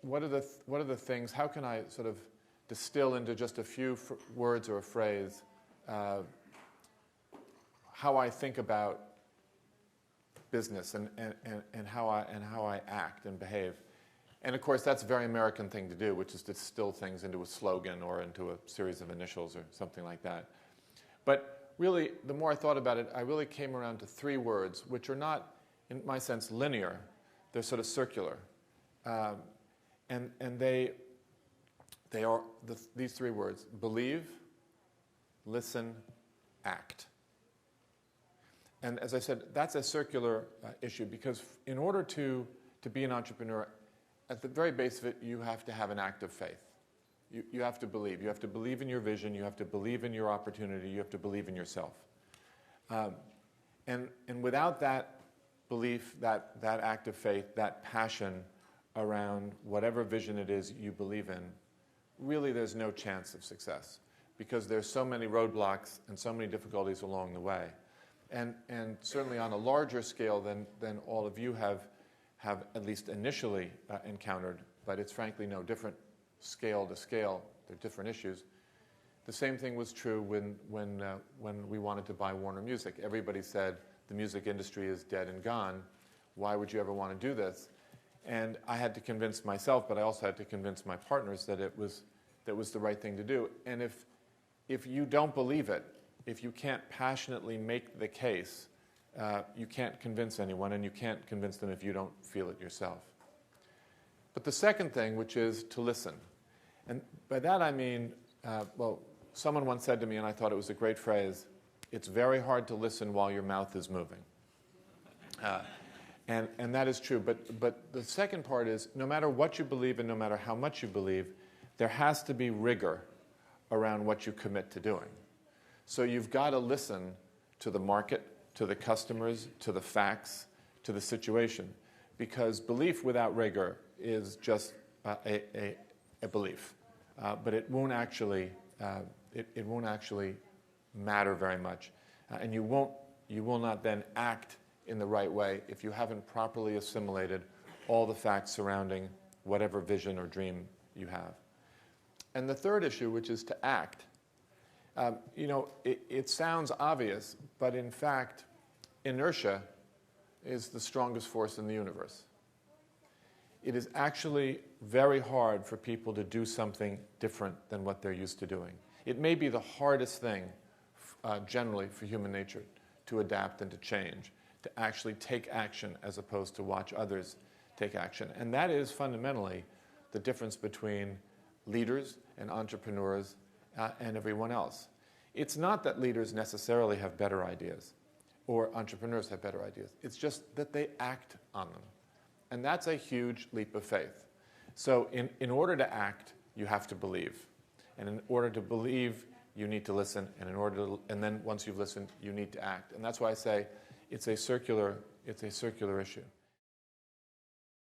What are the things, how can I sort of distill into just a few words or a phrase how I think about business and how I act and behave? And of course, that's a very American thing to do, which is to distill things into a slogan or into a series of initials or something like that. But really, the more I thought about it, I really came around to three words, which are not, in my sense, linear. They're sort of circular. And they are these three words: believe, listen, act. And as I said, that's a circular issue, because in order to be an entrepreneur, at the very base of it, you have to have an act of faith. You have to believe. You have to believe in your vision. You have to believe in your opportunity. You have to believe in yourself. And without that belief, that act of faith, that passion around whatever vision it is you believe in, really there's no chance of success, because there's so many roadblocks and so many difficulties along the way. And certainly on a larger scale than all of you have at least initially encountered, but it's frankly no different scale to scale. They're different issues. The same thing was true when we wanted to buy Warner Music. Everybody said the music industry is dead and gone. Why would you ever want to do this? And I had to convince myself, but I also had to convince my partners that it was the right thing to do. And if you don't believe it, if you can't passionately make the case, you can't convince anyone, and you can't convince them if you don't feel it yourself. But the second thing, which is to listen. And by that I mean, well, someone once said to me, and I thought it was a great phrase, it's very hard to listen while your mouth is moving. And that is true. But the second part is, no matter what you believe and no matter how much you believe, there has to be rigor around what you commit to doing. So you've got to listen to the market, to the customers, to the facts, to the situation. Because belief without rigor is just a belief. But it won't actually matter very much. And you will not then act in the right way if you haven't properly assimilated all the facts surrounding whatever vision or dream you have. And the third issue, which is to act, it sounds obvious, but in fact, inertia is the strongest force in the universe. It is actually very hard for people to do something different than what they're used to doing. It may be the hardest thing generally for human nature to adapt and to change, to actually take action as opposed to watch others take action. And that is fundamentally the difference between leaders and entrepreneurs and everyone else. It's not that leaders necessarily have better ideas or entrepreneurs have better ideas. It's just that they act on them. And that's a huge leap of faith. So in order to act, you have to believe. And in order to believe, you need to listen. And then once you've listened, you need to act. And that's why I say it's a circular issue.